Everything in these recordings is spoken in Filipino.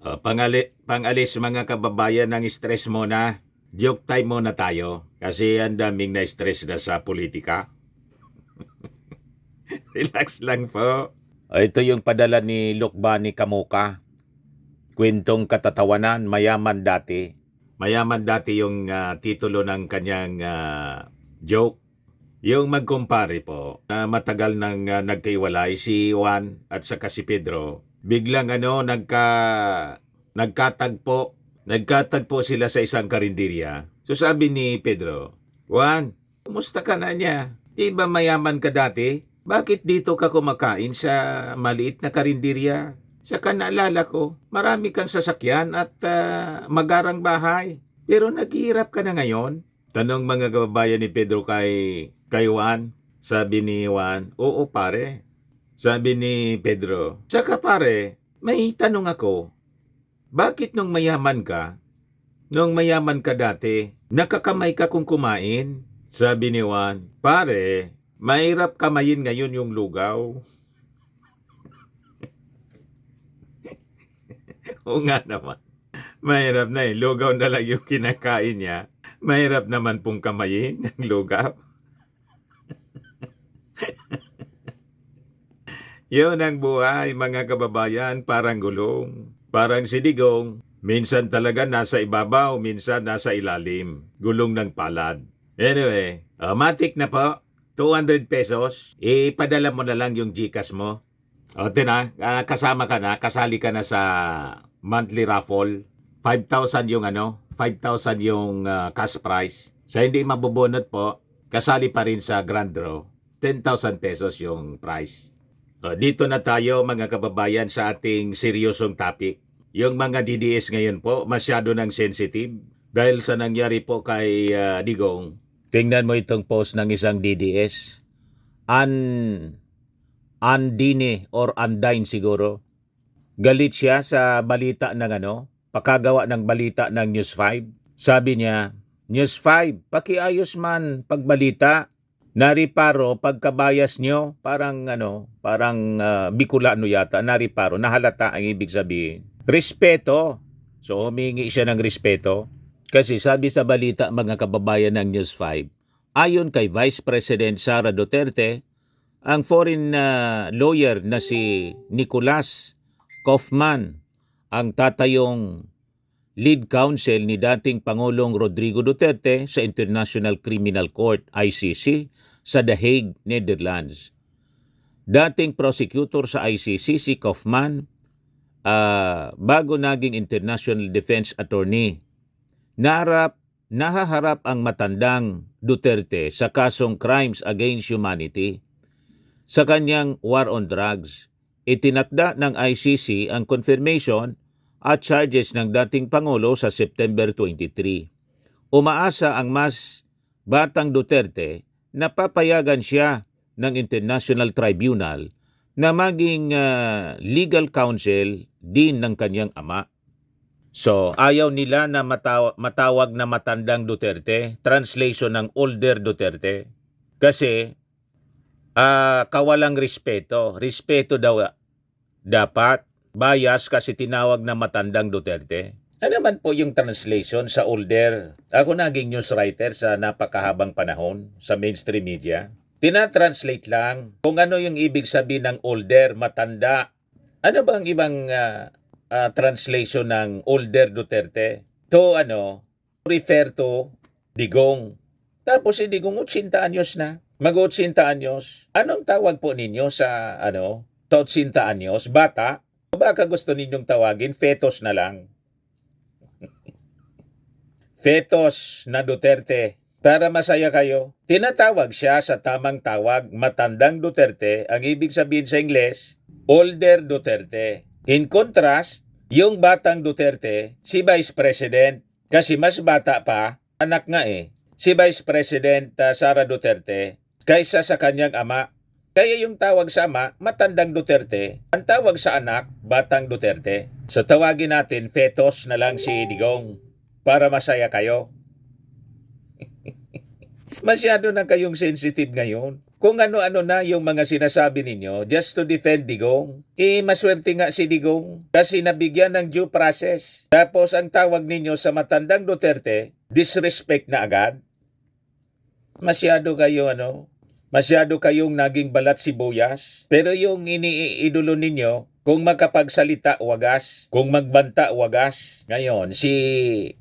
Pangalis mga kababayan ng stress muna. Joke time muna tayo kasi ang daming na-stress na sa politika. Relax lang po. Ito yung padala ni Lokbani Kamuka. Kwentong katatawanan, mayaman dati. Mayaman dati yung titulo ng kanyang joke. Yung magkumpare po, na matagal nang nagkaiwalay si Juan at saka si Pedro, biglang nagkatagpo. Nagkatagpo sila sa isang karinderya. So sabi ni Pedro, Juan, kumusta ka na niya? Di ba mayaman ka dati? Bakit dito ka kumakain sa maliit na karinderya? Saka naalala ko, marami kang sasakyan at magarang bahay. Pero naghihirap ka na ngayon? Tanong mga kababayan ni Pedro kay Juan. Sabi ni Juan, oo pare. Sabi ni Pedro, saka pare, may tanong ako. Bakit nung mayaman ka dati, nakakamay ka kung kumain? Sabi ni Juan, pare, mahirap kamayin ngayon yung lugaw. Oo nga naman. Mahirap na lugaw na lang yung kinakain niya. Mahirap naman pong kamayin ng lugaw. Yun ang buhay, mga kababayan, parang gulong. Parang sidigong, minsan talaga nasa ibabaw, minsan nasa ilalim. Gulong ng palad. Anyway, matik na po. 200 pesos. Ipadala mo na lang yung GCash mo. O, kasama ka na, kasali ka na sa monthly raffle. 5,000 yung 5,000 yung cash prize. Sa hindi mabubunot po, kasali pa rin sa grand draw. 10,000 pesos yung prize. Dito na tayo mga kababayan sa ating seryosong topic. Yung mga DDS ngayon po, masyado nang sensitive dahil sa nangyari po kay Digong. Tingnan mo itong post ng isang DDS. Andine or Andine siguro. Galit siya sa balita ng pakagawa ng balita ng News 5. Sabi niya, News 5, pakiayos man pagbalita. Nariparo, pagkabayas nyo, parang Bicolano yata, nariparo, nahalata ang ibig sabihin. Respeto. So humingi siya ng respeto. Kasi sabi sa balita mga kababayan ng News 5, ayon kay Vice President Sara Duterte, ang foreign lawyer na si Nicolas Kaufman, ang tatayong lead counsel ni dating Pangulong Rodrigo Duterte sa International Criminal Court, ICC, sa The Hague, Netherlands. Dating prosecutor sa ICC si Kaufman, bago naging International Defense Attorney. Nahaharap ang matandang Duterte sa kasong Crimes Against Humanity. Sa kanyang war on drugs, itinakda ng ICC ang confirmation at charges ng dating Pangulo sa September 23. Umaasa ang mas batang Duterte na papayagan siya ng International Tribunal na maging legal counsel din ng kanyang ama. So, ayaw nila na matawag na matandang Duterte, translation ng older Duterte. Kasi, kawalang respeto. Respeto daw dapat. Bias kasi tinawag na matandang Duterte. Ano naman po yung translation sa older? Ako naging news writer sa napakahabang panahon sa mainstream media. Tinatranslate lang kung ano yung ibig sabihin ng older, matanda. Ano bang ibang translation ng older Duterte? To refer to Digong. Tapos si Digong 80 anyos na. Mag-80 anyos. Anong tawag po ninyo sa 80 anyos? Bata? O baka gusto ninyong tawagin, fetos na lang. Fetos na Duterte. Para masaya kayo, tinatawag siya sa tamang tawag, matandang Duterte. Ang ibig sabihin sa Ingles, older Duterte. In contrast, yung batang Duterte, si Vice President, kasi mas bata pa, anak nga si Vice President Sara Duterte, kaysa sa kanyang ama. Kaya yung tawag sa ama, matandang Duterte. Ang tawag sa anak, batang Duterte. So tawagin natin, fetos na lang si Digong para masaya kayo. Masyado na kayong sensitive ngayon. kung ano-ano na yung mga sinasabi ninyo just to defend Digong. Maswerte nga si Digong kasi nabigyan ng due process. Tapos ang tawag ninyo sa matandang Duterte, disrespect na agad. Masyado kayong naging balat sibuyas. Pero yung iniidolo ninyo, kung makapagsalita, wagas. Kung magbanta, wagas. Ngayon, si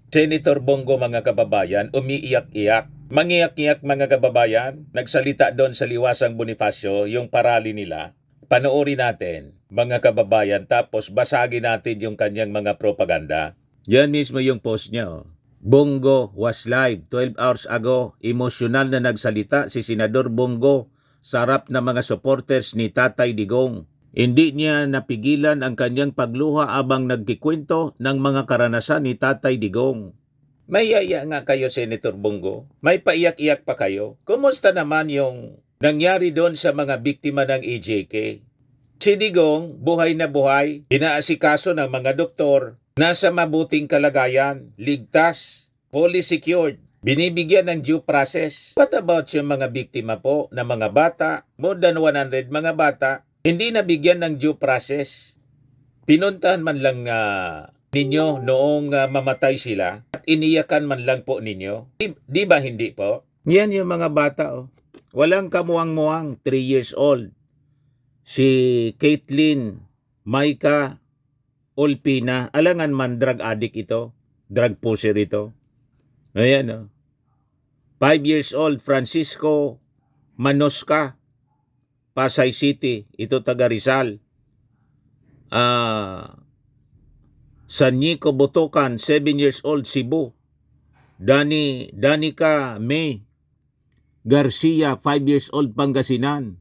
Senator Bongo, mga kababayan, umiiyak-iyak. Mangiyak-iyak, mga kababayan. Nagsalita doon sa Liwasang Bonifacio, yung parali nila. Panoorin natin, mga kababayan, tapos basagin natin yung kanyang mga propaganda. Yan mismo yung post niya. Bongo was live 12 hours ago. Emosyonal na nagsalita si Senador Bongo sa harap ng mga supporters ni Tatay Digong. Hindi niya napigilan ang kanyang pagluha abang nagkikwento ng mga karanasan ni Tatay Digong. May yaya nga kayo, Senator Bongo. May paiyak-iyak pa kayo. Kumusta naman yung nangyari doon sa mga biktima ng EJK? Si Digong, buhay na buhay, inaasikaso ng mga doktor, nasa mabuting kalagayan, ligtas, fully secured, binibigyan ng due process. What about yung mga biktima po na mga bata, more than 100 mga bata, hindi nabigyan ng due process? Pinuntahan man lang ninyo noong mamatay sila at iniyakan man lang po ninyo. Di ba hindi po? Yan yung mga bata. Walang kamuang-muang, 3 years old. Si Caitlin Maika Olpina, alangan man drug addict ito, drug pusher ito. Ayan 5 years old, Francisco Manosca, Pasay City, ito taga Rizal. Sanyiko Botocan, 7 years old, Cebu. Danica May Garcia, 5 years old, Pangasinan.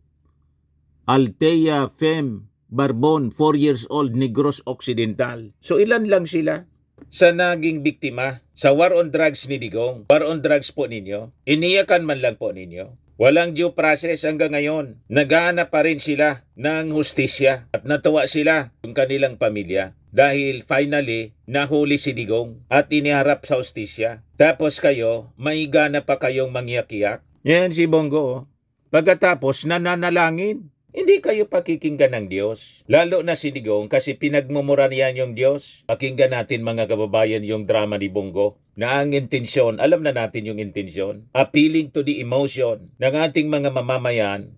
Altea Fem Barbon, 4 years old, Negros Occidental. So ilan lang sila sa naging biktima sa war on drugs ni Digong. War on drugs po ninyo. Iniyakan man lang po ninyo. Walang due process hanggang ngayon. Naghahanap pa rin sila ng hustisya at natuwa sila yung kanilang pamilya. Dahil finally, nahuli si Digong at iniharap sa hustisya. Tapos kayo, may gana pa kayong mangyak-iyak. Yan si Bongo. Pagkatapos, nananalangin. Hindi kayo pakikinggan ng Diyos. Lalo na si Digong kasi pinagmumura niyan yung Diyos. Pakinggan natin, mga kababayan, yung drama ni Bongo. Na ang intensyon, alam na natin yung intensyon. Appealing to the emotion ng ating mga mamamayan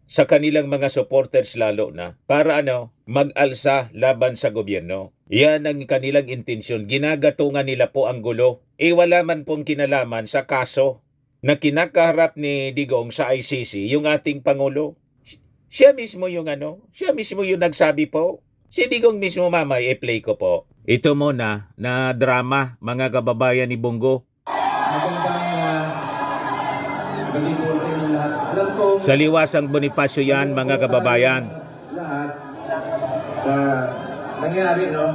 sa kanilang mga supporters lalo na. Para mag-alsa laban sa gobyerno. Yan ang kanilang intensyon. Ginagatungan nila po ang gulo. Wala man pong kinalaman sa kaso na kinakaharap ni Digong sa ICC, yung ating Pangulo. Siya mismo yung nagsabi po. Si Digong mismo, mamay, i-play ko po. Ito muna na drama, mga kababayan ni Bongo. Magandang gabi po sa inyo lahat. Alam ko, Sa Liwasang Bonifacio yan, mga kababayan. lahat sa nangyari, no?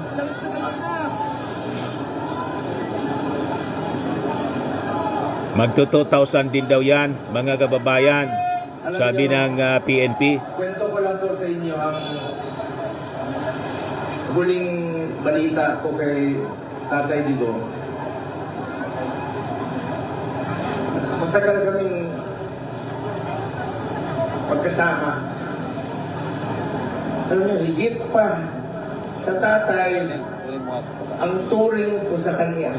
Magto 2,000 din daw yan, mga kababayan. Sabi ng PNP. Kwento ko lang po sa inyo ang huling balita ko kay Tatay Digong. Matagal kaming magkasama. Alam niyo, higit pa sa tatay ang turing ko sa kanya.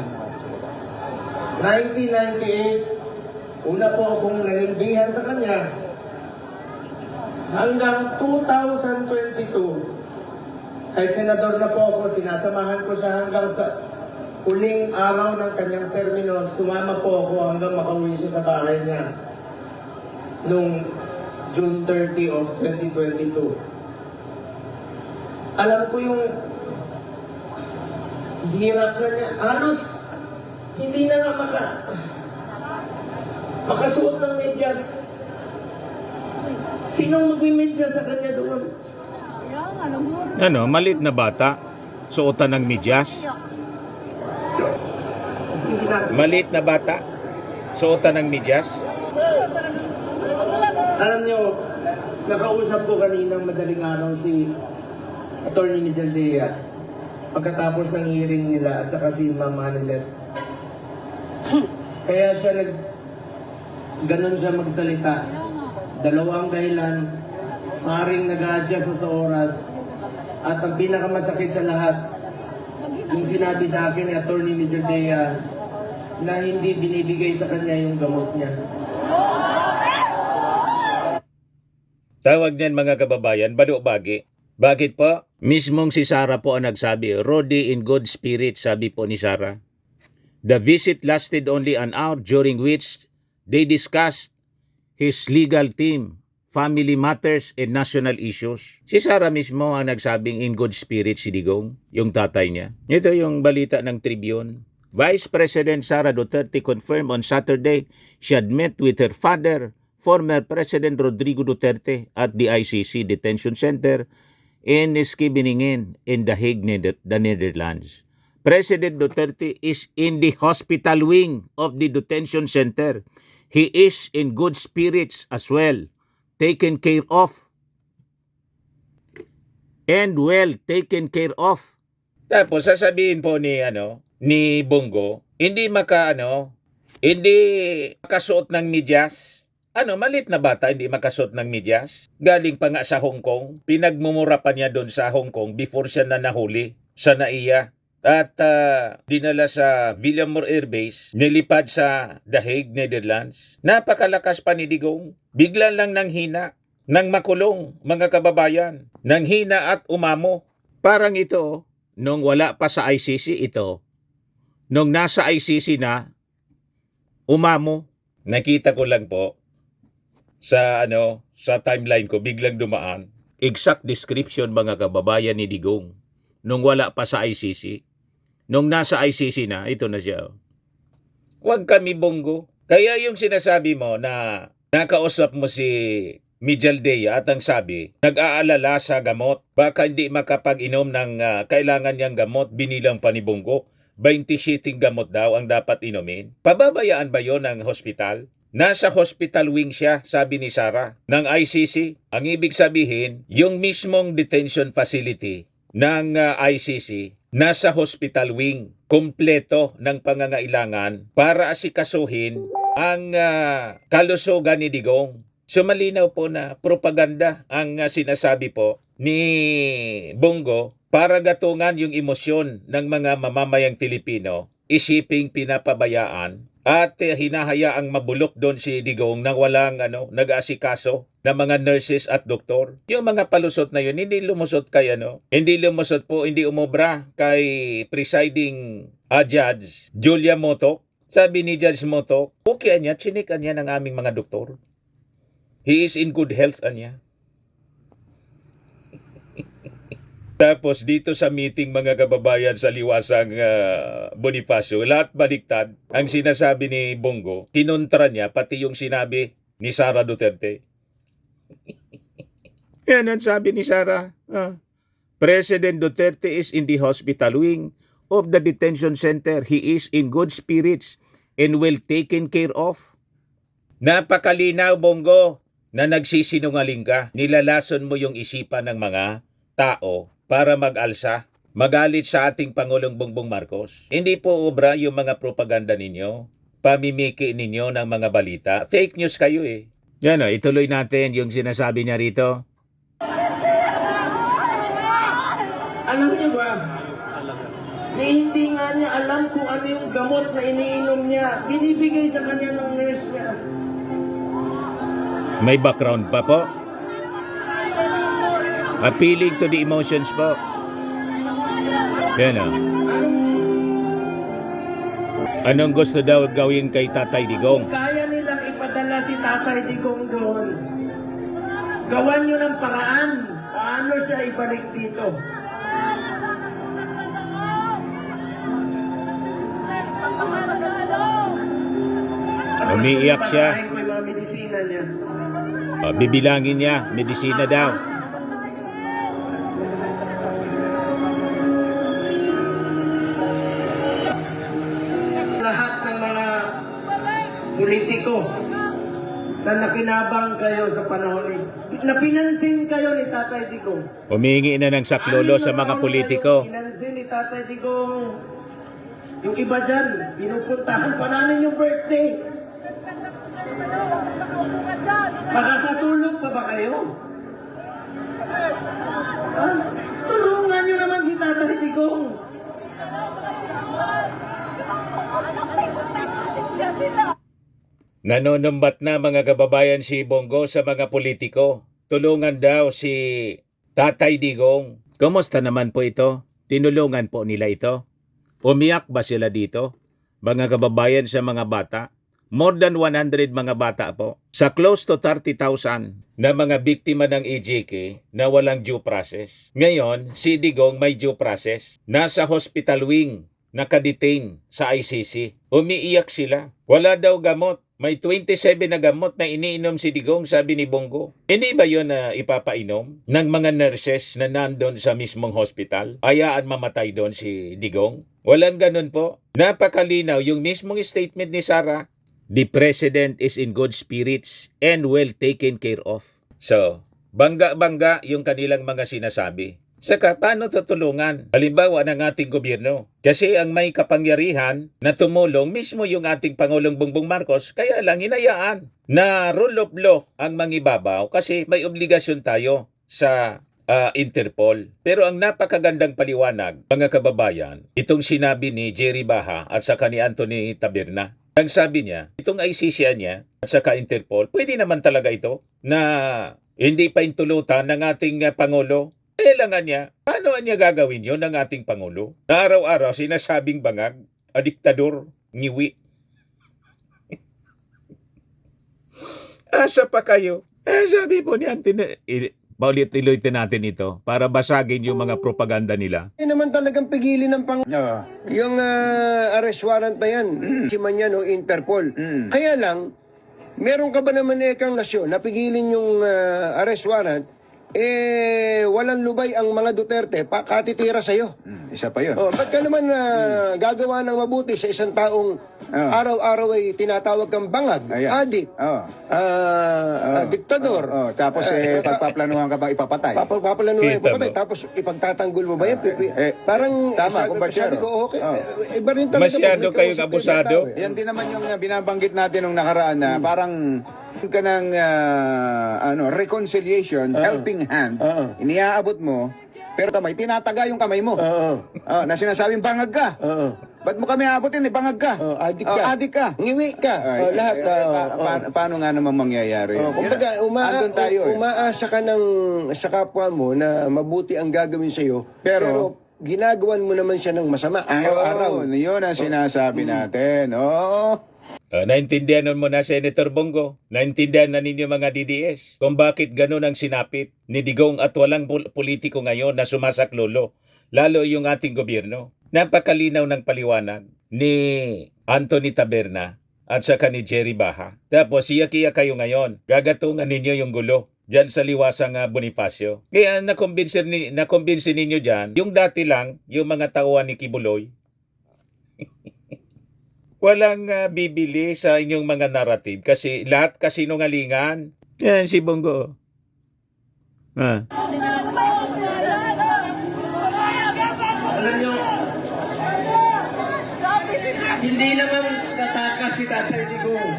1998, una po akong nanimbihan sa kanya. Hanggang 2022, kahit senador na po ako, sinasamahan ko siya hanggang sa huling araw ng kanyang termino. Sumama po ako hanggang makauwi siya sa bahay niya noong June 30 of 2022. Alam ko yung hirap na niya. Halos hindi na nga makasuot ng medyas. Sinong magmimedya sa kanya doon? Malit na bata, suotan ng medyas. Malit na bata, suotan ng medyas. Alam nyo, nakausap ko kaninang madaling araw si Atty. Miguel Dea pagkatapos ng hearing nila at saka si Ma'am Hanilet. Kaya siya ganon siya magsalita Dalawang dahilan, maaaring nag-a-adjust sa oras, at ang pinakamasakit sa lahat, yung sinabi sa akin ni Atty. Mijaldea na hindi binibigay sa kanya yung gamot niya. Tawag niyan mga kababayan, bado-bagi. Bakit po? Mismong si Sara po ang nagsabi, Rodi in good spirit, sabi po ni Sara. The visit lasted only an hour during which they discussed his legal team, family matters, and national issues. Si Sara mismo ang nagsabing in good spirit si Digong, yung tatay niya. Ito yung balita ng Tribune. Vice President Sara Duterte confirmed on Saturday she had met with her father, former President Rodrigo Duterte, at the ICC Detention Center in Scheveningen in The Hague, the Netherlands. President Duterte is in the hospital wing of the detention center. He is in good spirits as well, taken care of. And well taken care of. Tapos sasabihin po ni Bongo, hindi makasuot ng medyas. Malit na bata, hindi makasuot ng medyas. Galing pa nga sa Hong Kong. Pinagmumura pa niya doon sa Hong Kong before siya na nahuli sa NAIA. At dinala sa Villamor Air Base, nilipad sa The Hague, Netherlands. Napakalakas pa ni Digong. Bigla lang nang hina, nang makulong, mga kababayan. Nang hina at umamo. Parang ito, nung wala pa sa ICC ito, nung nasa ICC na, umamo. Nakita ko lang po, sa timeline ko, biglang dumaan. Exact description mga kababayan ni Digong. Nung wala pa sa ICC. Nung nasa ICC na, ito na siya. Huwag kami Bongo. Kaya yung sinasabi mo na nakausap mo si Mijaldea at ang sabi, nag-aalala sa gamot. Baka hindi makapag-inom ng kailangan niyang gamot, binilang pa ni Bongo. 27 gamot daw ang dapat inumin. Pababayaan ba yon ng hospital? Nasa hospital wing siya, sabi ni Sara, ng ICC. Ang ibig sabihin, yung mismong detention facility ng ICC, nasa hospital wing, kumpleto ng pangangailangan para asikasuhin ang kalusugan ni Digong. So malinaw po na propaganda ang sinasabi po ni Bongo para gatungan yung emosyon ng mga mamamayang Pilipino, isiping pinapabayaan at hinahayaang mabulok doon si Digong nang walang nag-aasikaso ng mga nurses at doktor. Yung mga palusot na yun, hindi lumusot kay hindi lumusot po, hindi umobra kay presiding Judge Julia Motok. Sabi ni Judge Motok, okay niya, chinikan niya ng aming mga doktor. He is in good health niya. Tapos dito sa meeting mga kababayan sa Liwasang Bonifacio, lahat baliktad. Ang sinasabi ni Bongo, kinontra niya pati yung sinabi ni Sara Duterte. Yan ang sabi ni Sara. President Duterte is in the hospital wing of the detention center. He is in good spirits and well taken care of. Napakalinaw, Bongo, na nagsisinungaling ka. Nilalason mo yung isipan ng mga tao para mag-alsa, magalit sa ating Pangulong Bongbong Marcos. Hindi po obra yung mga propaganda ninyo, pamimiki ninyo ng mga balita. Fake news kayo eh. Yan ituloy natin yung sinasabi niya rito. Alam niyo ba, na hindi nga niya alam kung ano yung gamot na iniinom niya, binibigay sa kanya ng nurse niya. May background pa po. Appealing to the emotions po. Yan Anong gusto daw gawin kay Tatay Digong? Kung kaya nilang ipadala si Tatay Digong doon, gawan nyo ng paraan. Paano siya ibalik dito? Umiiyak siya. Patayin ko yung mga medisina niya. Bibilangin niya, medisina daw. Lahat ng mga politiko na nakinabang kayo sa panahon na pinansin kayo ni Tatay Digong. Humingi na ng saklolo sa mga politiko. Pinansin ni Tatay Digong. Yung iba dyan, pinupuntahan pa namin yung birthday. Makakatulog pa ba kayo? Ha? Tulungan nyo naman si Tatay Digong. Nanonumbat na mga kababayan si Bongo sa mga politiko. Tulungan daw si Tatay Digong. Kumusta naman po ito? Tinulungan po nila ito? Umiyak ba sila dito? Mga kababayan sa mga bata? More than 100 mga bata po. Sa close to 30,000 na mga biktima ng EJK na walang due process. Ngayon, si Digong may due process. Nasa hospital wing, nakadetain sa ICC. Umiiyak sila. Wala daw gamot. May 27 na gamot na iniinom si Digong, sabi ni Bongo. Hindi ba yun na ipapainom ng mga nurses na nandun sa mismong hospital? Hayaan mamatay doon si Digong? Walang ganun po. Napakalinaw yung mismong statement ni Sara. The President is in good spirits and well taken care of. So, bangga-bangga yung kanilang mga sinasabi. Saka, paano tutulungan? Halimbawa ng ating gobyerno. Kasi ang may kapangyarihan na tumulong mismo yung ating Pangulong Bongbong Marcos, kaya lang hinayaan na rule of law ang mangibabaw kasi may obligasyon tayo sa Interpol. Pero ang napakagandang paliwanag, mga kababayan, itong sinabi ni Jerry Baha at saka ni Anthony Taberna. Ang sabi niya, itong ICC niya at saka Interpol, pwede naman talaga ito na hindi pa intulutan ng ating Pangulo. Kailangan niya, paano niya gagawin yun ng ating Pangulo? Na araw-araw sinasabing bangag, diktador, ngiwi. Asa pa kayo? Sabi po ni Antine, paulit-ulitin natin ito para basagin yung mga propaganda nila. Hindi naman talagang pigilin ng yung arrest warrant na yan, si Manyan o Interpol. Kaya lang, meron ka ba naman ekang nasyon na pigilin yung arrest warrant, walang lubay ang mga Duterte, katitira sa'yo. Isa pa yun. Ba't ka naman gagawa ng mabuti sa isang taong araw-araw ay tinatawag kang bangag, adik, diktador. Tapos pagpaplanuhan ka ba ipapatay? Paplanuhan Kita ipapatay, mo. tapos ipagtatanggol mo ba yan? Parang tama, sabi kumpasyero. ko, okay. Iba rin talaga. Masyado pag may kayong kausap abusado. tao, Yan din naman yung binabanggit natin nung nakaraan na parang ka ng reconciliation, helping hand, iniaabot mo, pero kamay, tinataga yung kamay mo. Na sinasabing bangag ka. Ba't mo kami aabotin? Bangag ka. Adik ka. Adik ka. Ngiwi ka. Lahat. Paano nga naman mangyayari? Kumbaga, Andun tayo umaasa ka sa kapwa mo na mabuti ang gagawin sa'yo, pero ginagawan mo naman siya ng masama araw-araw. Yun ang sinasabi natin. Naintindihan mo na, Senator Bongo. Naintindihan na ninyo mga DDS kung bakit ganun ang sinapit ni Digong at walang politiko ngayon na sumasaklolo, lalo yung ating gobyerno. Napakalinaw ng paliwanag ni Anthony Taberna at saka ni Jerry Baha. Tapos iyak-iyak kayo ngayon. Gagatungan ninyo yung gulo dyan sa liwasang Bonifacio. Kaya nakumbinsi ninyo dyan, yung dati lang, yung mga tauhan ni Kibuloy, walang bibili sa inyong mga narrative kasi lahat kasinungalingan. Yan si Bongo. Alam nyo, hindi naman tatakas si Tatay Digong.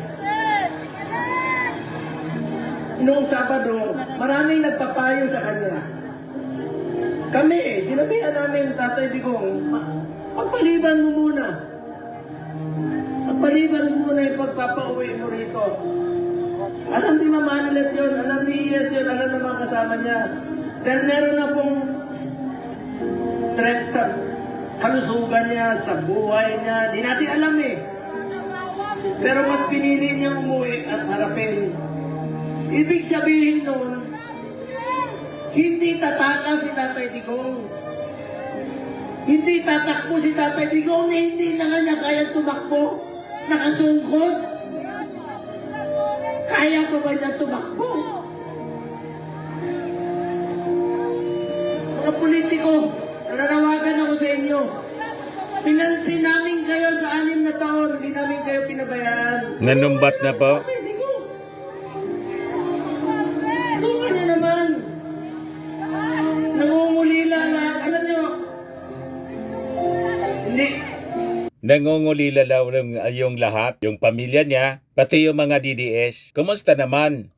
Noong Sabado, maraming nagpapayo sa kanya. Kami, sinabihan namin, Tatay Digong, pagpaliban mo muna. Pagpaliban mo muna yung pagpapauwi mo rito. Alam ni Mama Anelet yun, alam ni Iyas yun, alam ng mga kasama niya. Dahil meron na pong threat sa kalusugan niya, sa buhay niya. Di natin alam eh. Pero mas pinili niya umuwi at harapin. Ibig sabihin nun, hindi tataka si Tatay Digong. Hindi tatakbo si Tatay Digong na hindi na nga niya kaya tumakbo. Nakasungkod. Kaya pa ba niya tumakbo? Mga politiko, nananawagan ako sa inyo. Pinansin namin kayo sa 6 na taon, hindi namin kayo pinabayaan. Nanumbat na po. Tatay Digong. Tulungan niya naman. Nangungulila lahat. Alam niyo, hindi. Nangungulila daw yung lahat, yung pamilya niya, pati yung mga DDS. Kumusta naman?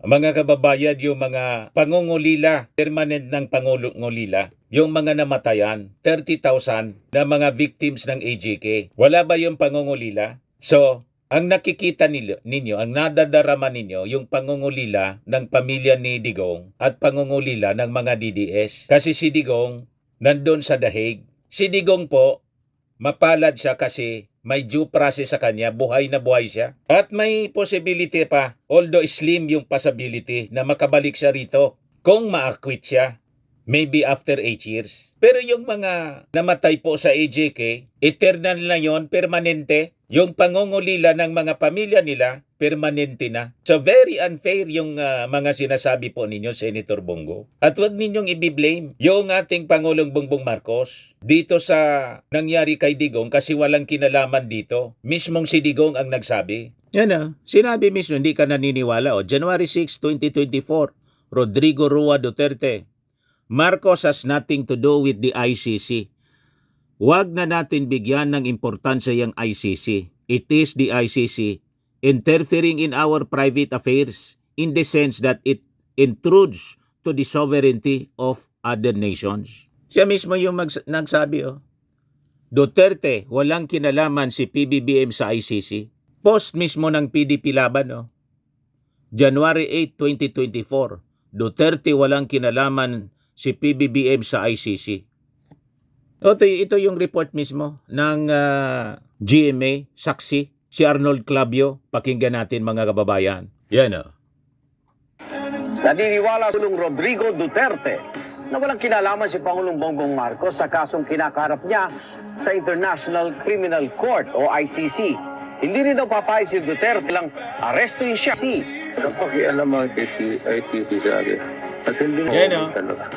Mga kababayan, yung mga pangungulila, permanent ng pangungulila, yung mga namatayan, 30,000 na mga victims ng AJK. Wala ba yung pangungulila? So, ang nakikita ninyo, ang nadadarama ninyo, yung pangungulila ng pamilya ni Digong at pangungulila ng mga DDS. Kasi si Digong nandun sa Dahig. Si Digong po, mapalad siya kasi may due process sa kanya, buhay na buhay siya. At may possibility pa, although slim yung possibility na makabalik siya rito kung ma-acquit siya. Maybe after 8 years. Pero yung mga namatay po sa AJK, eternal na yon, permanente. Yung pangungulila ng mga pamilya nila, permanente na. So very unfair yung mga sinasabi po ninyo, Senator Bongo. At wag ninyong i-blame yung ating Pangulong Bongbong Marcos dito sa nangyari kay Digong kasi walang kinalaman dito. Mismong si Digong ang nagsabi. Yan sinabi mismo, hindi ka naniniwala. January 6, 2024, Rodrigo Roa Duterte. Marcos has nothing to do with the ICC. Huwag na natin bigyan ng importansya yung ICC. It is the ICC interfering in our private affairs in the sense that it intrudes to the sovereignty of other nations. Siya mismo yung nagsabi. Duterte, walang kinalaman si PBBM sa ICC. Post mismo ng PDP Laban. January 8, 2024. Duterte, walang kinalaman si PBBM sa ICC. Ito yung report mismo ng GMA, saksi, si Arnold Clavio. Pakinggan natin mga kababayan. Yan Naniniwala Pangulong Rodrigo Duterte na walang kinalaman si Pangulong Bongbong Marcos sa kasong kinakarap niya sa International Criminal Court o ICC. Hindi rin daw papayag si Duterte lang arestuin siya. Anong pakialam ang ICC sa akin? At hindi mo talaga.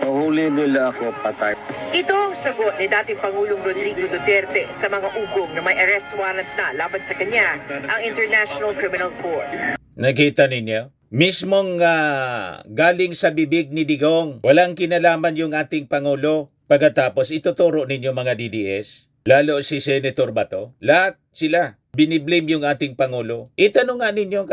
Pahuli nila ako patay. Ito ang sagot ni dating Pangulong Rodrigo Duterte sa mga ugong na may arrest warrant na laban sa kanya ang International Criminal Court. Nakita ninyo? Mismong galing sa bibig ni Digong, walang kinalaman yung ating Pangulo. Pagkatapos ituturo ninyo mga DDS, lalo si Senator Bato, lahat sila biniblame yung ating Pangulo. Itanong nga ninyo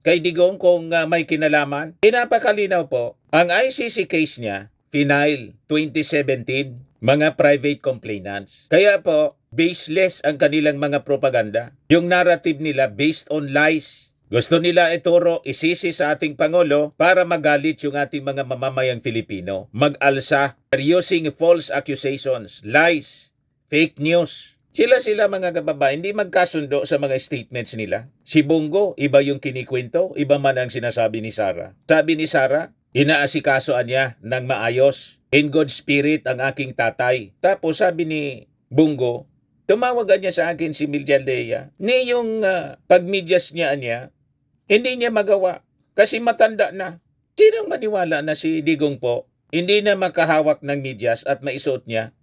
kay Digong kung may kinalaman. Pinapakalinaw po, ang ICC case niya, final 2017, mga private complainants. Kaya po, baseless ang kanilang mga propaganda. Yung narrative nila based on lies. Gusto nila ituro, isisi sa ating Pangulo para magalit yung ating mga mamamayang Filipino. Mag-alsa, using false accusations, lies, fake news. Sila mga kababayan, hindi magkasundo sa mga statements nila. Si Bongo, iba yung kinikwento, iba man ang sinasabi ni Sara. Sabi ni Sara, inaasikasoan niya ng maayos. In good spirit ang aking tatay. Tapos sabi ni Bongo, tumawagan niya sa akin si Mildred Lea. Ni yung pagmidyas niya, hindi niya magawa kasi matanda na. Sinong maniwala na si Digong po, hindi na makahawak ng midyas at maisuot niya?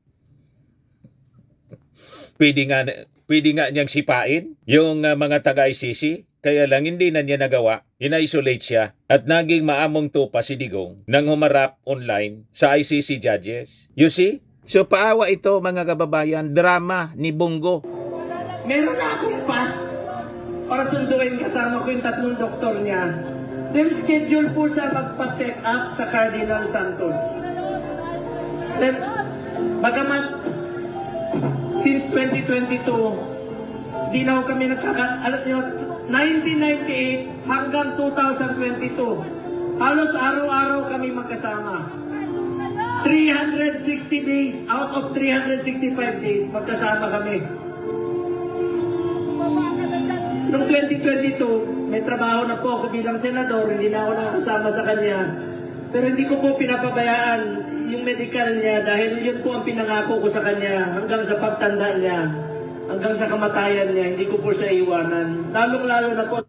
Pwede nga niyang sipain yung mga taga-ICC, kaya lang hindi na niya nagawa. Ina-isolate siya at naging maamong tupa si Digong nang humarap online sa ICC judges. You see? So paawa ito mga kababayan, drama ni Bongo. Meron na akong pass para sunduin kasama ko yung tatlong doktor niya. Then schedule po siya magpa-check up sa Cardinal Santos. Then, bagamat since 2022, di na kami alam niyo, 1998 hanggang 2022, halos araw-araw kami magkasama. 360 days out of 365 days magkasama kami. Noong 2022, may trabaho na po ako bilang senador, hindi na ako nakasama sa kanya. Pero hindi ko po pinapabayaan yung medical niya dahil yun po ang pinangako ko sa kanya hanggang sa pagtanda niya, hanggang sa kamatayan niya, hindi ko po siya iwanan. Lalong-lalo na po.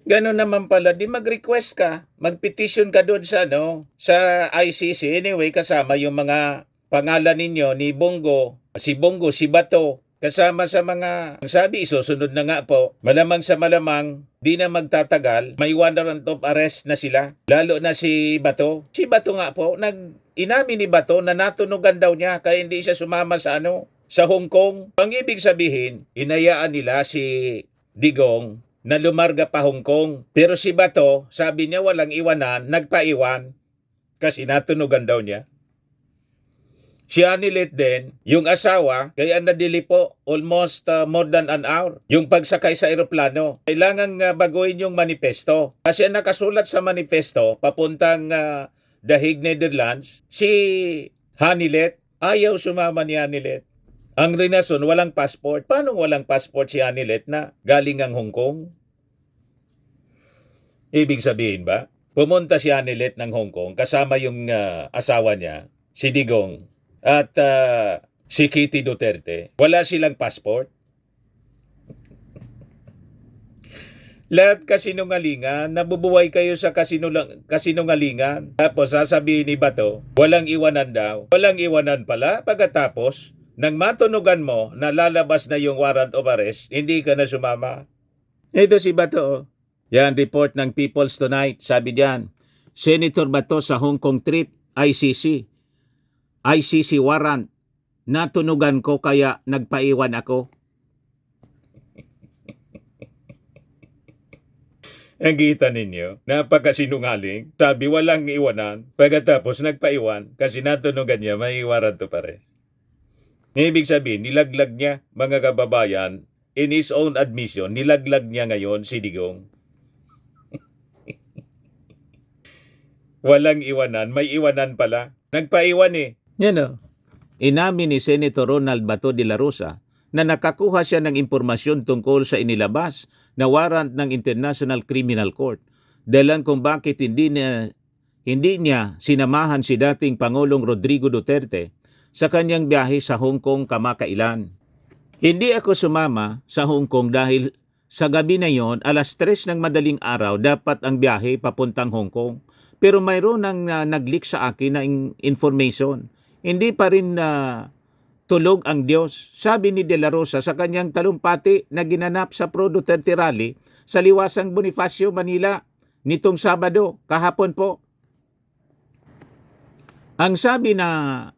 Ganun naman pala, di mag-request ka, mag-petition ka doon sa ICC. Anyway, kasama yung mga pangalan ninyo ni Bongo, si Bato, kasama sa mga, sabi, isusunod na nga po. Malamang sa malamang, di na magtatagal, may warrant of arrest na sila. Lalo na si Bato. Si Bato nga po, inamin ni Bato na natunugan daw niya kaya hindi siya sumama sa sa Hong Kong. Ang ibig sabihin, inayaan nila si Digong na lumarga pa Hong Kong. Pero si Bato, sabi niya walang iwanan, nagpaiwan kasi natunugan daw niya. Si Anilet din, yung asawa, kaya nadili po almost more than an hour. Yung pagsakay sa eroplano, kailangan baguhin yung manifesto. Kasi ang nakasulat sa manifesto, papuntang The Hague, Netherlands, si Anilet, ayaw sumama ni Anilet. Ang renason, walang passport. Paano walang passport si Anilet na galing ang Hong Kong? Ibig sabihin ba, pumunta si Anilet ng Hong Kong kasama yung asawa niya, si Digong, at si Kitty Duterte. Wala silang passport. Lahat kasinungalingan, nabubuhay kayo sa kasinungalingan. Tapos sasabihin ni Bato, walang iwanan daw. Walang iwanan pala. Pagkatapos, nang matunugan mo na lalabas na yung warrant of arrest, hindi ka na sumama. Ito si Bato. Yan, report ng People's Tonight. Sabi diyan, Senator Bato sa Hong Kong trip, ICC warrant. Natunugan ko kaya nagpaiwan ako. Ang kita ninyo, napakasinungaling. Sabi walang iwanan. Pagkatapos nagpaiwan kasi natunugan niya may warrant of arrest. Ibig sabihin, nilaglag niya, mga kababayan, in his own admission, nilaglag niya ngayon si Digong. Walang iwanan, may iwanan pala. Nagpaiwan eh. Yan o. Inamin ni Senator Ronald Bato de la Rosa na nakakuha siya ng impormasyon tungkol sa inilabas na warrant ng International Criminal Court. Dahilan kung bakit hindi niya sinamahan si dating Pangulong Rodrigo Duterte sa kanyang biyahe sa Hong Kong kamakailan. Hindi ako sumama sa Hong Kong dahil sa gabi na yon, alas 3 ng madaling araw, dapat ang biyahe papuntang Hong Kong. Pero mayroon nang nag-leak sa akin na information. Hindi pa rin tulog ang Diyos. Sabi ni De La Rosa sa kanyang talumpati na ginanap sa Pro Duterte Rally sa Liwasang Bonifacio, Manila, nitong Sabado, kahapon po. Ang sabi na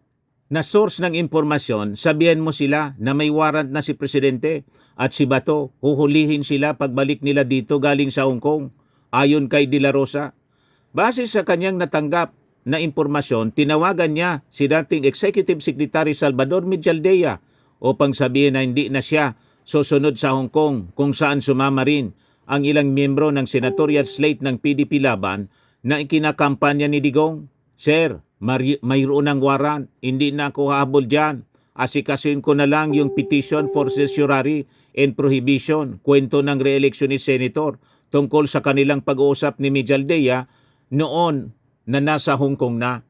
source ng impormasyon, sabihan mo sila na may warrant na si Presidente at si Bato, huhulihin sila pagbalik nila dito galing sa Hong Kong, ayon kay De La Rosa. Base sa kanyang natanggap na impormasyon, tinawagan niya si dating Executive Secretary Salvador Medialdea upang sabihin na hindi na siya susunod sa Hong Kong, kung saan sumama rin ang ilang miyembro ng senatorial slate ng PDP Laban na ikinakampanya ni Digong. Sir, mayroon ng warrant, hindi na ako hahabol dyan. Asikasuin ko na lang yung petition for certiorari and prohibition, kwento ng re-election ni Senator tungkol sa kanilang pag-uusap ni Medialdea noon na nasa Hong Kong na.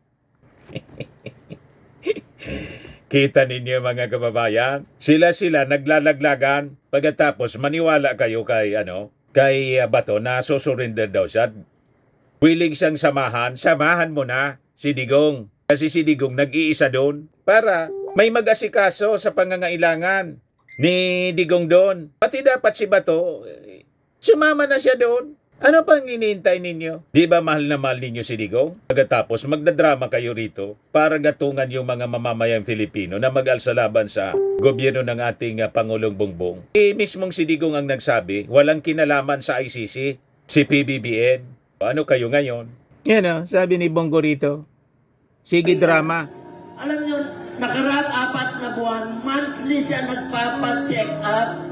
Kita ninyo mga kababayan, sila naglalaglagan, pagkatapos maniwala kayo kay Bato na susurrender daw siya. Willing siyang samahan mo na si Digong. Kasi si Digong nag-iisa doon para may mag-asikaso sa pangangailangan ni Digong doon. Pati dapat si Bato, sumama na siya doon. Ano pang iniintay ninyo? Di ba mahal na mahal ninyo si Digong? Pagkatapos magdadrama kayo rito para gatungan yung mga mamamayang Filipino na mag-alsa laban sa gobyerno ng ating Pangulong Bongbong. Mismong si Digong ang nagsabi, walang kinalaman sa ICC, si PBBM. Ano kayo ngayon? Yan sabi ni Bongo rito. Sige drama. Alam nyo, nakaraang 4 na buwan, monthly siya nagpapa-check up.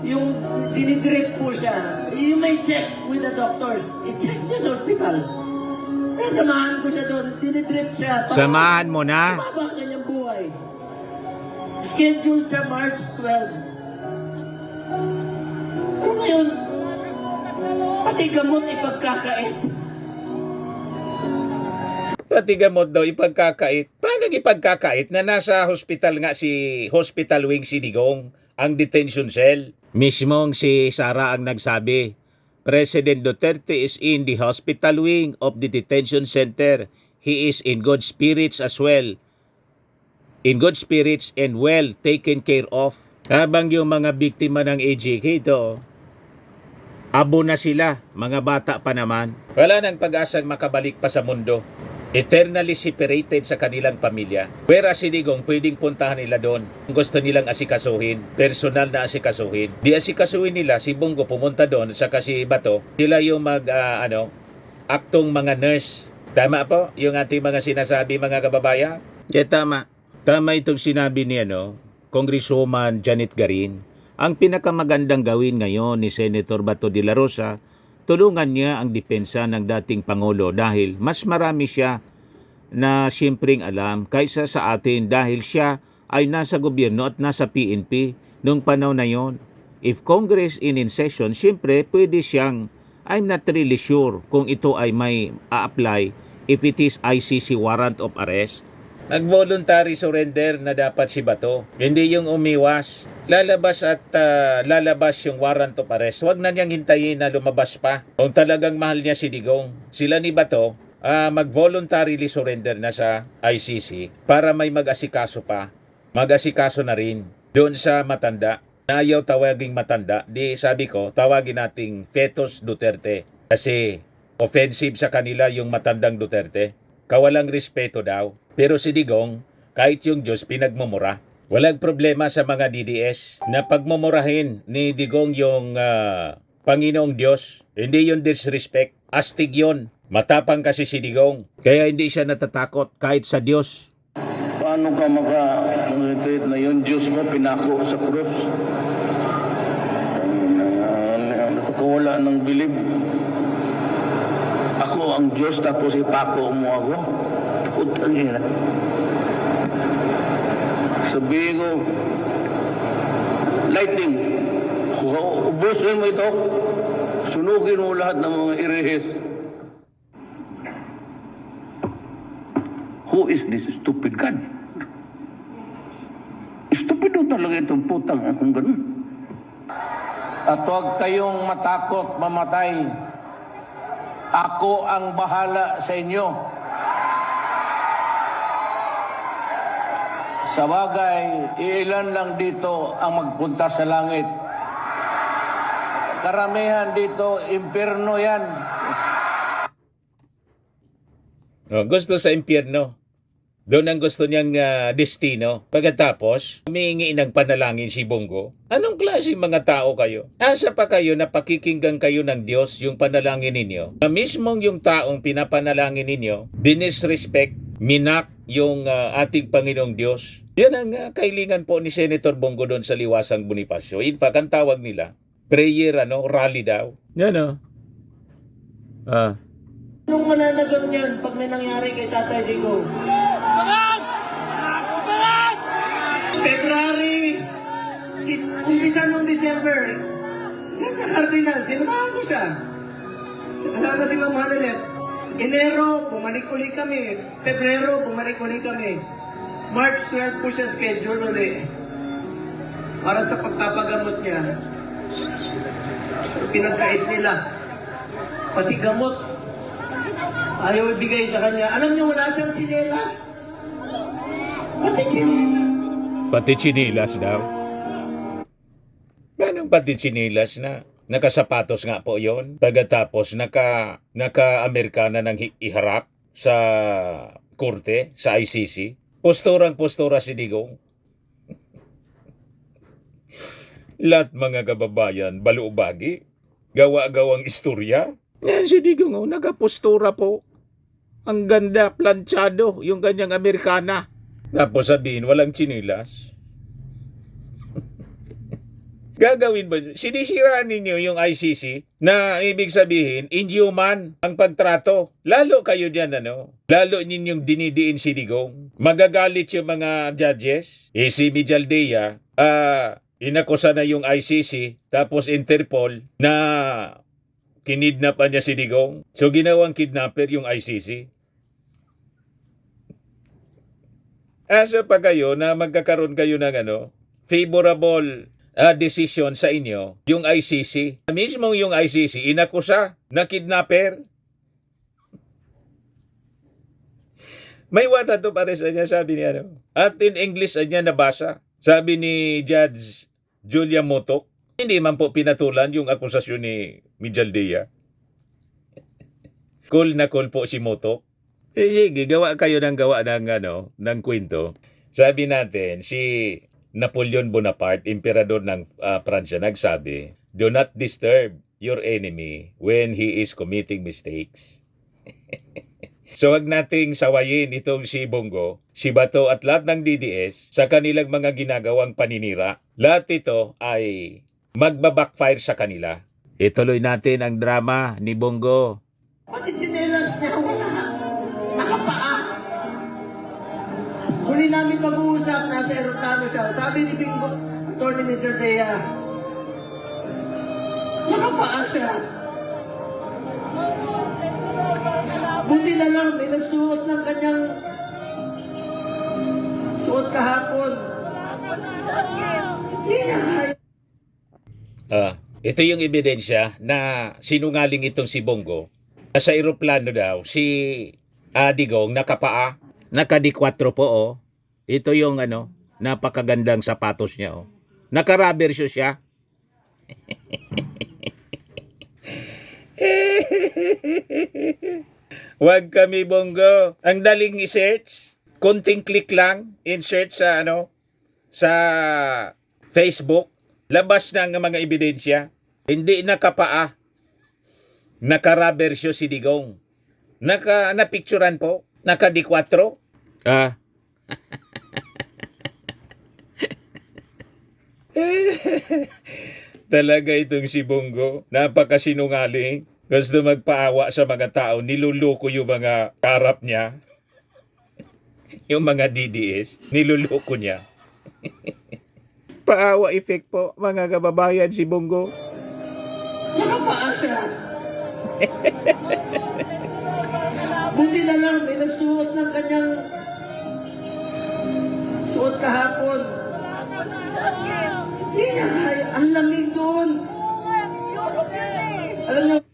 Yung dinidrip po siya. You may check with the doctors. I-check niya sa hospital. Kaya samahan ko siya doon. Dinidrip siya. Samahan mo na. Mababa kanyang buhay. Scheduled sa March 12. Pero ngayon, pati gamot ipagkakait. Pati gamot daw ipagkakait. Paano ipagkakait na nasa hospital nga hospital wing si Digong, ang detention cell? Mismong si Sara ang nagsabi, President Duterte is in the hospital wing of the detention center. He is in good spirits as well. In good spirits and well taken care of. Habang yung mga biktima ng AJK ito, abo na sila, mga bata pa naman. Wala nang pag-asang makabalik pa sa mundo. eternally separated sa kanilang pamilya. Whereas si Digong, pwedeng puntahan nila doon. Kung gusto nilang asikasuhin, personal na asikasuhin. Di asikasuhin nila, si Bongo pumunta doon, saka si Bato, sila yung aktong mga nurse. Tama po yung ating mga sinasabi, mga kababayan? Tama. Tama itong sinabi ni Congresswoman Janet Garin. Ang pinakamagandang gawin ngayon ni Senator Bato de la Rosa, tulungan niya ang depensa ng dating Pangulo dahil mas marami siya na siyempreng alam kaysa sa atin dahil siya ay nasa gobyerno at nasa PNP nung panahon na yon. If Congress in session, siyempre pwede siyang, I'm not really sure kung ito ay may a-apply if it is ICC warrant of arrest. Nag-voluntary surrender na dapat si Bato. Hindi yung umiwas. Lalabas yung warrant of arrest. Huwag na niyang hintayin na lumabas pa. Kung talagang mahal niya si Digong, sila ni Bato, mag-voluntarily surrender na sa ICC para may mag-asikaso pa. Mag-asikaso na rin doon sa matanda. Na ayaw tawaging matanda, di sabi ko, tawagin nating Fetus Duterte. Kasi offensive sa kanila yung matandang Duterte. Kawalang respeto daw. Pero si Digong, kahit yung Diyos pinagmumura. Walang problema sa mga DDS na pagmumurahin ni Digong yung Panginoong Diyos. Hindi yung disrespect. Astig yun. Matapang kasi si Digong. Kaya hindi siya natatakot kahit sa Diyos. Paano ka maka-retreat na yung Diyos mo pinako sa krus? Nakakawala ng bilib. Ako ang Diyos tapos ipako mo ako. Putang ina. Sabihin ko, lightning, ubusin mo ito, sunugin mo lahat ng mga irehis. Who is this stupid God? Stupido talaga itong putang akong ganun. At huwag kayong matakot mamatay. Ako ang bahala sa inyo. Sa bagay, iilan lang dito ang magpunta sa langit. Karamihan dito, impyerno yan. Gusto sa impyerno. Doon ang gusto niyang destino. Pagkatapos, humihingi ng panalangin si Bongo. Anong klase mga tao kayo? Asa pa kayo na pakikinggan kayo ng Diyos yung panalangin ninyo? Na mismong yung taong pinapanalangin ninyo, dinisrespect, minak yung ating Panginoong Diyos. Yan ang kailingan po ni Senator Bongo doon sa Liwasang Bonifacio. In fact, ang tawag nila, prayer, rally daw. Yan Anong mananagot niyan pag may nangyari kay Tatay Digong? February, umpisa nung December, siya sa Cardinal, sinamahan ko siya. Kasama si Ma'am Hanalep. Enero, bumalik uli kami. Pebrero, bumalik uli kami. March 12 po siya schedule uli. Para sa pagpapagamot niya. Pinagkait nila. Pati gamot. Ayaw ibigay sa kanya. Alam niyo, wala siyang sinelas. Pati sinelas. Pati chinilas daw. Anong pati chinilas na? Nakasapatos nga po yon. Pagkatapos naka-Amerikana ng iharap sa korte, sa ICC. Posturang-postura si Digong. Lahat mga kababayan, baluubagi, gawa-gawang istorya. Yan si Digong, nakapostura po. Ang ganda, planchado, yung ganyang Amerikana. Tapos sabihin, walang chinilas. Gagawin ba? Sinisiraan ninyo yung ICC na ibig sabihin, inhuman ang pagtrato. Lalo kayo diyan, Lalo ninyong dinidiin si Digong. Magagalit yung mga judges. Si Mijaldea, inakusa na yung ICC, tapos Interpol, na kinidnapan niya si Digong. So ginawang kidnapper yung ICC. Asa pa kayo na magkakaroon kayo ng favorable decision sa inyo, yung ICC. Mismo yung ICC, inakusa na kidnapper. May warrant of arrest niya, sabi niya. At in English niya nabasa. Sabi ni Judge Julia Motok, hindi man po pinatulan yung akusasyon ni Mijaldea. Cool na cool po si Motok. Sige, gawa kayo ng kwento. Sabi natin, si Napoleon Bonaparte, emperador ng Pransya, nagsabi, "Do not disturb your enemy when he is committing mistakes." So wag nating sawayin itong si Bongo, si Bato at lahat ng DDS sa kanilang mga ginagawang paninira. Lahat ito ay magbabackfire sa kanila. Ituloy natin ang drama ni Bongo. Pati chinelas niya wala. Nakapaa. Huli namin mag-uusap, nasa eroplano siya. Sabi ni Bingo, Atty. Major Dea, nakapaa siya. Buti na lang, may nagsuot ng kanyang suot kahapon. Hindi niya kaya. Ito yung ebidensya na sinungaling itong si Bongo. Sa eroplano daw, si Digong nakapaa, naka-D4 po oh. Ito yung napakagandang sapatos niya oh. Naka-rubber shoe siya. Wag kami Bongo. Ang daling i-search. Konting click lang. In-search sa Facebook. Labas na ang mga ebidensya. Hindi nakapaa. Naka-rubber shoe si Digong. Napicturan po. Naka-D4. Talaga itong si Bongo. Napakasinungaling. Gusto magpaawa sa mga tao. Niluluko yung mga karap niya. Yung mga DDS. Niluluko niya. Paawa effect po, mga kababayan, si Bongo. Nakapaa siya. Buti na lang, may nagsuot ng kanyang suot kahapon. Hindi niya kaya. Ang lamig doon. Alam niyo,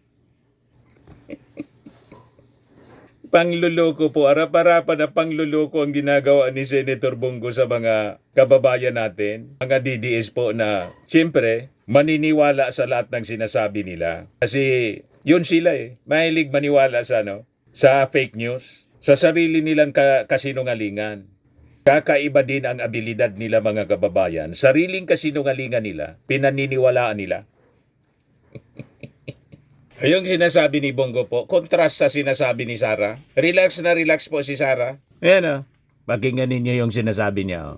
Pangluloko po, arap-arapan na pangluloko ang ginagawa ni Senator Bongo sa mga kababayan natin, mga DDS po na siyempre maniniwala sa lahat ng sinasabi nila. Kasi yun sila mahilig maniwala sa fake news, sa sarili nilang kasinungalingan. Kakaiba din ang abilidad nila mga kababayan. Sariling kasinungalingan nila, pinaniniwalaan nila. Yung sinasabi ni Bongo po, kontrast sa sinasabi ni Sara. Relax na relax po si Sara. Ayan pakinggan ninyo yung sinasabi niya.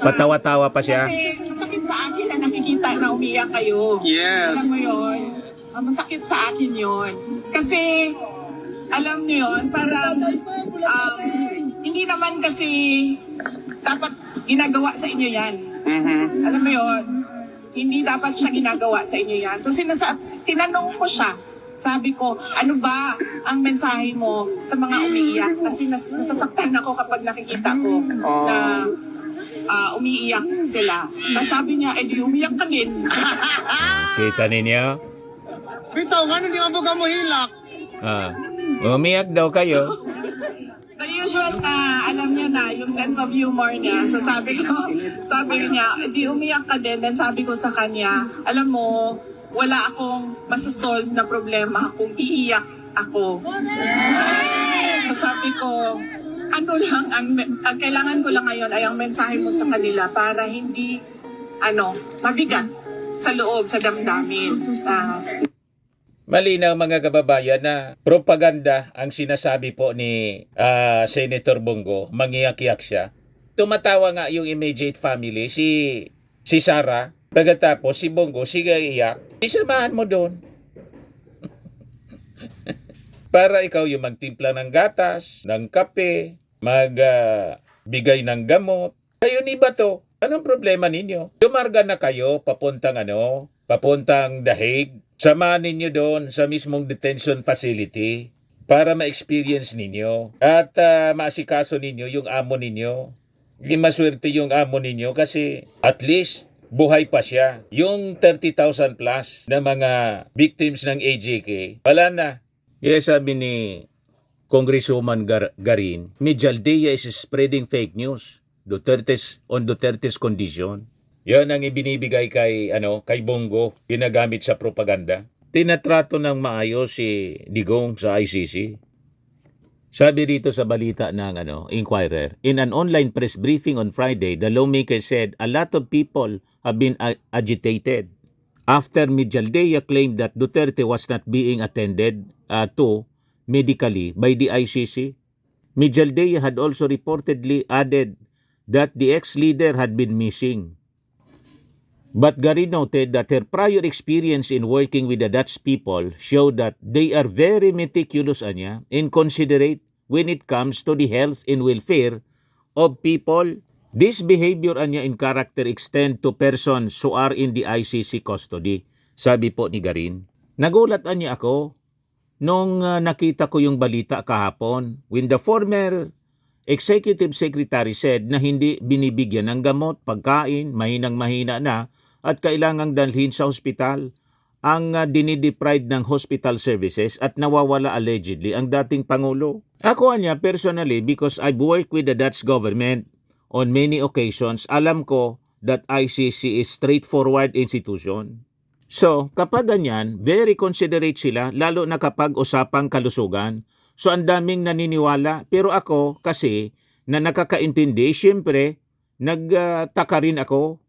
Patawa-tawa pa siya. Kasi masakit sa akin na nakikita na umiyak kayo. Yes. Alam mo yun? Masakit sa akin yun. Kasi, alam niyo yun, parang hindi naman kasi dapat ginagawa sa inyo yan. Alam mo yun? Hindi dapat siya ginagawa sa inyo yan. So tinanong ko siya, sabi ko, ano ba ang mensahe mo sa mga umiiyak? Kasi nasasaktan ako kapag nakikita ko na umiiyak sila. Tapos sabi niya, di umiyak ka din. Kita ninyo? bitaw, ano di ang mo hilak? Umiyak daw kayo. The usual na, alam niya na, yung sense of humor niya. So sabi niya, di umiyak ka din. Then sabi ko sa kanya, alam mo, wala akong masasolve na problema kung iiyak ako. So sabi ko, ano lang, ang kailangan ko lang ngayon ay ang mensahe mo sa kanila para hindi, mabigat sa loob, sa damdamin. Malinaw mga kababayan na propaganda ang sinasabi po ni Senator Bongo, mangiyak-iyak siya. Tumatawa nga yung immediate family, si Sara, pagkatapos si Bongo, sige iyak, isamahan mo doon. Para ikaw yung magtimpla ng gatas, ng kape, magbigay ng gamot. Kayo ni Bato, anong problema ninyo? Dumarga na kayo papuntang Dahig. Samahan ninyo doon sa mismong detention facility para ma-experience ninyo at maasikaso ninyo yung amo ninyo. Hindi maswerte yung amo ninyo kasi at least buhay pa siya. Yung 30,000 plus na mga victims ng AJK, wala na. Kaya sabi ni Congresswoman Garin, Mijaldea is spreading fake news on Duterte's condition. Yan ang ibinibigay kay Bongo, ginagamit sa propaganda. Tinatrato ng maayos si Digong sa ICC. Sabi dito sa balita ng Inquirer, in an online press briefing on Friday, the lawmaker said a lot of people have been agitated after Mijaldea claimed that Duterte was not being attended to medically by the ICC. Mijaldea had also reportedly added that the ex-leader had been missing. But Garin noted that her prior experience in working with the Dutch people showed that they are very meticulous and considerate when it comes to the health and welfare of people. This behavior in character extend to persons who are in the ICC custody, sabi po ni Garin. Nagulat ako nung nakita ko yung balita kahapon when the former executive secretary said na hindi binibigyan ng gamot, pagkain, mahinang-mahina na at kailangang dalhin sa hospital ang dinideprive ng hospital services at nawawala allegedly ang dating Pangulo. Ako personally, because I've worked with the Dutch government on many occasions, alam ko that ICC is straightforward institution. So, kapag ganyan, very considerate sila, lalo na kapag usapang kalusugan. So, ang daming naniniwala. Pero ako, kasi, na nakakaintindi, siyempre, nagtaka rin ako.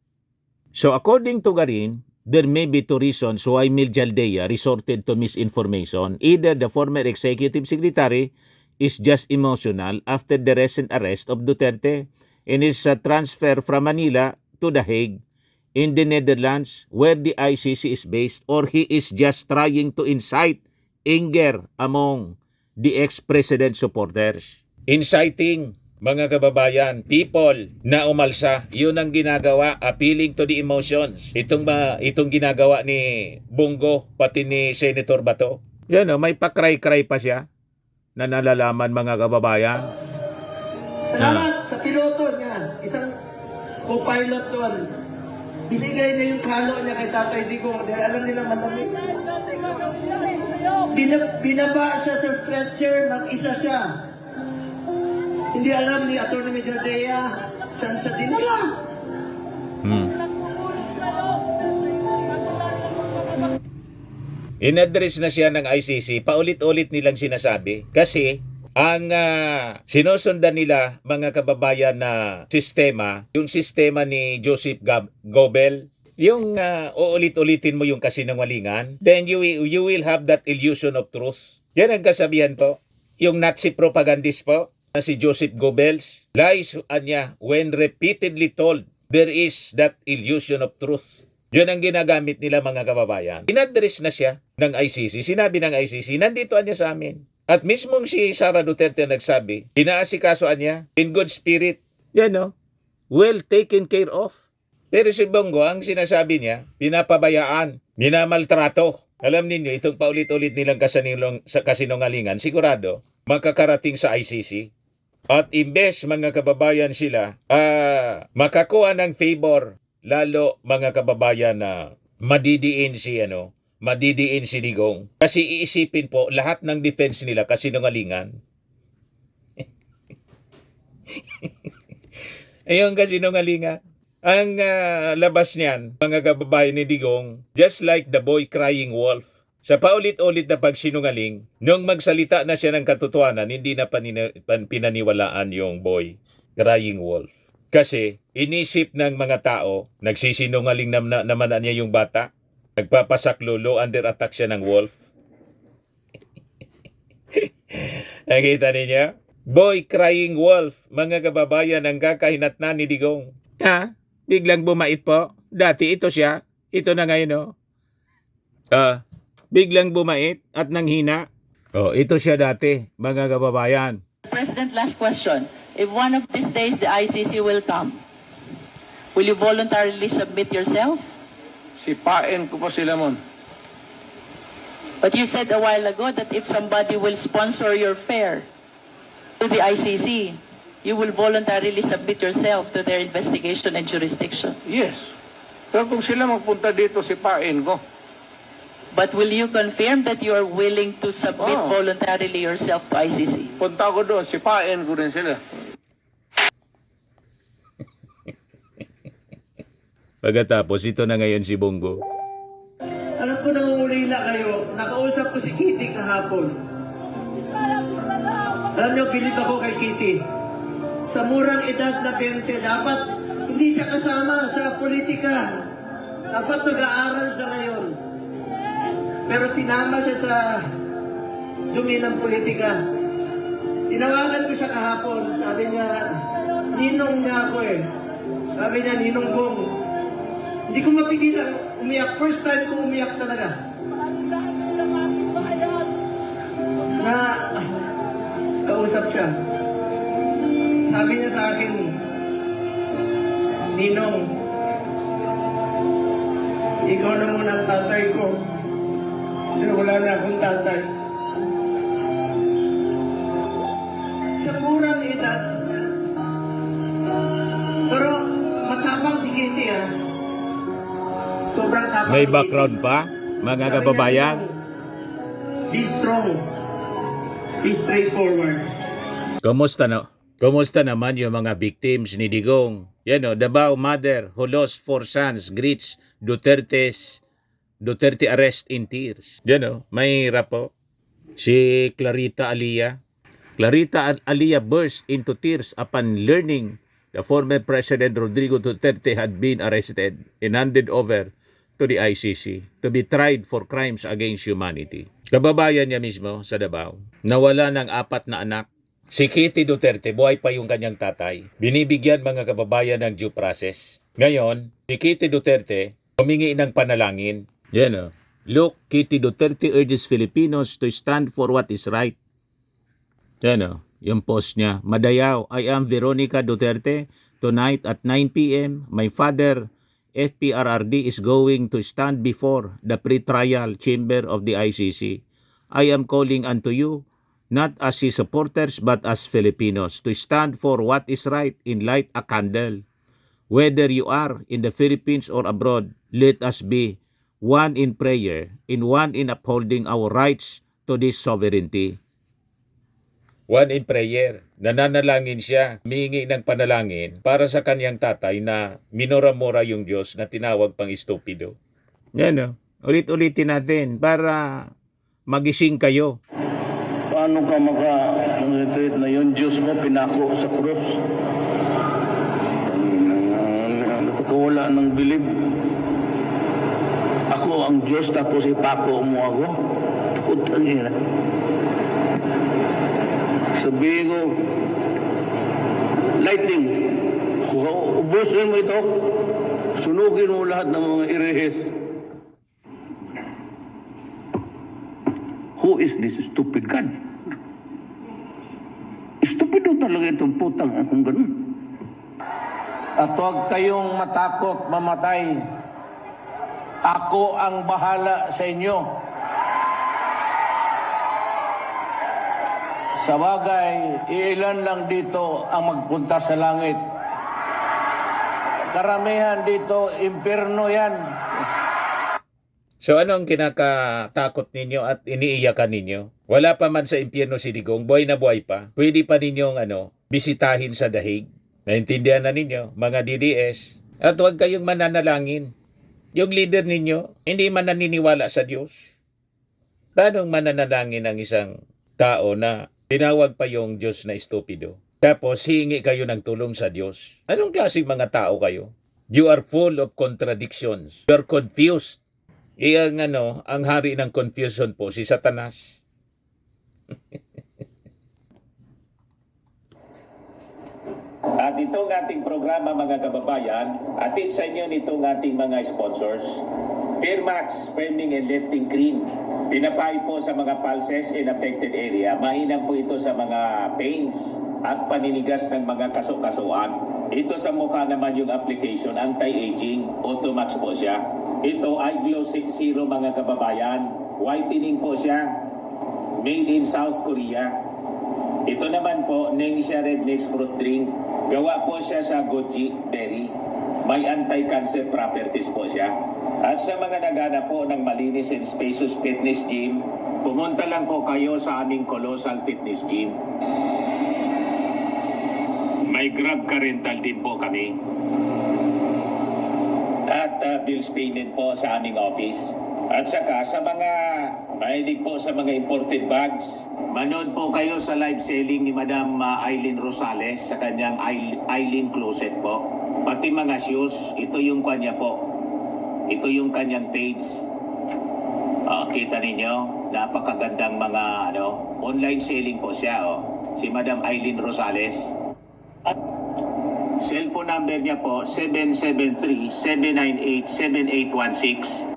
So, according to Garin, there may be two reasons why Mijaldea resorted to misinformation. Either the former executive secretary is just emotional after the recent arrest of Duterte and his transfer from Manila to The Hague in the Netherlands where the ICC is based, or he is just trying to incite anger among the ex-president supporters. Inciting, mga kababayan, people na umalsa, yun ang ginagawa, appealing to the emotions. Itong ginagawa ni Bongo, pati ni Senator Bato. Yan may pakray-kray pa siya na nalalaman, mga kababayan. Salamat sa piloto niya. Isang co-pilot doon. Binigay na yung kalo niya kay Tatay Digong dahil alam nila malamig. Binaba siya sa stretcher, mag-isa siya. Hindi alam ni Atty. Mijaldea saan siya dinala. In-address na siya ng ICC, paulit-ulit nilang sinasabi. Kasi ang sinusundan nila, mga kababayan, na sistema, yung sistema ni Joseph Goebbels, yung uulit-ulitin mo yung kasinungalingan, then you will have that illusion of truth. Yan ang kasabihan po. Yung Nazi propagandist po, na si Joseph Goebbels, lies when repeatedly told, there is that illusion of truth. Yun ang ginagamit nila, mga kababayan. In-address na siya ng ICC. Sinabi ng ICC, nandito niya sa amin. At mismong si Sara Duterte nagsabi, inaasikaso niya, in good spirit, well taken care of. Pero si Bongo, ang sinasabi niya, pinapabayaan, minamaltrato. Alam ninyo, itong paulit-ulit nilang kasinungalingan, sigurado, makakarating sa ICC. At imbes, mga kababayan, sila, makakuha ng favor, lalo, mga kababayan, na madidiin si Digong. Kasi iisipin po, lahat ng defense nila kasinungalingan. Ayun, kasinungalingan. Ang labas niyan, mga kababayan ni Digong, just like the boy crying wolf. Sa paulit-ulit na pagsinungaling, nung magsalita na siya ng katotohanan, hindi na pinaniwalaan yung boy crying wolf. Kasi inisip ng mga tao, nagsisinungaling naman niya yung bata, nagpapasaklolo, under attack siya ng wolf. Nakita niya? Boy crying wolf, mga kababayan, ang kakahinatnan ni Digong. Biglang bumait po. Dati ito siya. Ito na ngayon, biglang bumait at nanghina. Ito siya dati, mga kababayan. President, last question. If one of these days the ICC will come, will you voluntarily submit yourself? Sipain ko po sila mon. But you said a while ago that if somebody will sponsor your fare to the ICC, you will voluntarily submit yourself to their investigation and jurisdiction. Yes. Pero kung sila magpunta dito, sipain ko. But will you confirm that you are willing to submit voluntarily yourself to ICC? Punta ko doon, sipain ko rin sila. Pagkatapos, ito na ngayon si Bongo. Alam ko nangungulila kayo. Nakausap ko si Kitty kahapon. Alam niyo, bilib ako kay Kitty. Sa murang edad na 20, dapat hindi siya kasama sa politika. Dapat nag-aaral siya ngayon. Pero sinama siya sa dumi ng politika. Tinawagan ko siya kahapon. Sabi niya, ninong niya ako eh. Sabi niya, Ninong Bong. Hindi ko mapigilan umiyak. First time ko umiyak talaga. Na kausap siya. Sabi niya sa akin, Ninong, ikaw na muna ang tatay ko. Pero wala na akong tatay. Sa murang edad, pero matapang si Kitty ha. Sobrang tapang. May si background Kitty. pa, mga Sabi kababayan? niya, be strong. Be straightforward. Kumusta naman yung mga victims ni Digong? Yan o, Davao mother who lost 4 sons greets Duterte arrest in tears. Yan o, may rapo. Si Clarita Alia. Clarita Alia burst into tears upon learning the former President Rodrigo Duterte had been arrested and handed over to the ICC to be tried for crimes against humanity. Kababayan niya mismo sa Davao, nawala ng 4 na anak. Si Kitty Duterte, buhay pa yung kanyang tatay. Binibigyan mga kababayan ng due process. Ngayon, si Kitty Duterte, humingi ng panalangin. Yan o. Look, Kitty Duterte urges Filipinos to stand for what is right. Yan o. Yung post niya. Madayaw, I am Veronica Duterte. Tonight at 9 p.m., my father, FPRRD, is going to stand before the pre-trial chamber of the ICC. I am calling unto you, not as his supporters but as Filipinos, to stand for what is right and light a candle. Whether you are in the Philippines or abroad, let us be one in prayer and one in upholding our rights to this sovereignty. One in prayer. Nananalangin siya, humingi ng panalangin para sa kanyang tatay na minora-mora yung Diyos na tinawag pang estupido. Yan o. Ulit-ulitin natin para magising kayo. Paano ka maka-retreat na yung Diyos mo pinako sa krus? Nakakawala ng bilib. Ako ang Diyos tapos ipako mo ako? Putang ina. Sabihin ko, lightning, ubusin mo ito, sunugin mo lahat ng mga irehis. Who is this stupid God? Stupido talaga itong putang akong ganun. At huwag kayong matakot mamatay. Ako ang bahala sa inyo. Sa bagay, ilan lang dito ang magpunta sa langit. Karamihan dito, impyerno yan. So ano ang kinakatakot ninyo at iniiyakan ninyo? Wala pa man sa impyerno si Digong, buhay na buhay pa. Pwede pa ninyong bisitahin sa dahig. Naintindihan na ninyo, mga DDS. At huwag kayong mananalangin. Yung leader ninyo, hindi man naniniwala sa Diyos. Paano mananalangin ang isang tao na tinawag pa yung Diyos na estupido? Tapos hingi kayo ng tulong sa Diyos. Anong klaseng mga tao kayo? You are full of contradictions. You are confused. Iyang ang hari ng confusion po, si Satanas. At itong ating programa mga kababayan, atid sa inyo nitong ating mga sponsors. Firmax, Firming and Lifting Cream. Pinapay po sa mga pulses in affected area. Mainam po ito sa mga pains at paninigas ng mga kaso-kasuan. Ito sa mukha naman yung application, anti-aging, Automax po siya. Ito ay Glow 60 mga kababayan. Whitening po siya. Made in South Korea. Ito naman po, Nengxia Red Mix Fruit Drink. Gawa po siya sa goji berry. May anti-cancer properties po siya. At sa mga naghanap po ng malinis and spacious fitness gym, pumunta lang po kayo sa aming Colossal Fitness Gym. May Grab car rental din po kami. At bills payment po sa aming office. At saka sa mga Mahilig po sa mga imported bags. Manood po kayo sa live selling ni Madam Eileen Rosales sa kanyang Eileen Closet po. Pati mga shoes, ito yung kanya po. Ito yung kanyang page. Kita ninyo, napakagandang mga online selling po siya. Si Madam Eileen Rosales. Cellphone number niya po, 773-798-7816.